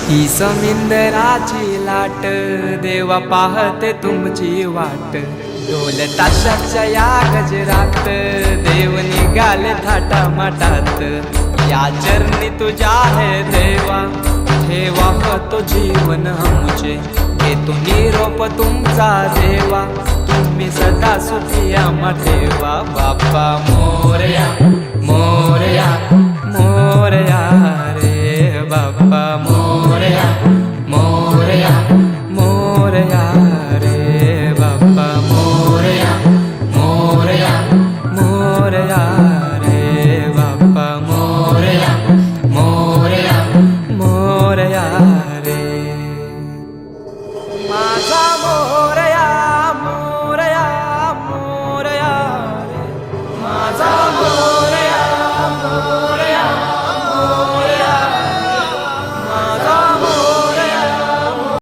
ही समिंदराची लाट देवा पाहते तुमची वाट डोल ताशाच्या या गजरात देव निघाले थाटा माटात या चरणी तुझ्या है देवा ठेवा तो जीवन आमचे घेतो निरोप तुमचा देवा तुम्ही सदा सुखी आम्हा ठेवा बाप्पा मोरया मोरया मोरया रे बाप्पा मोरया मोरया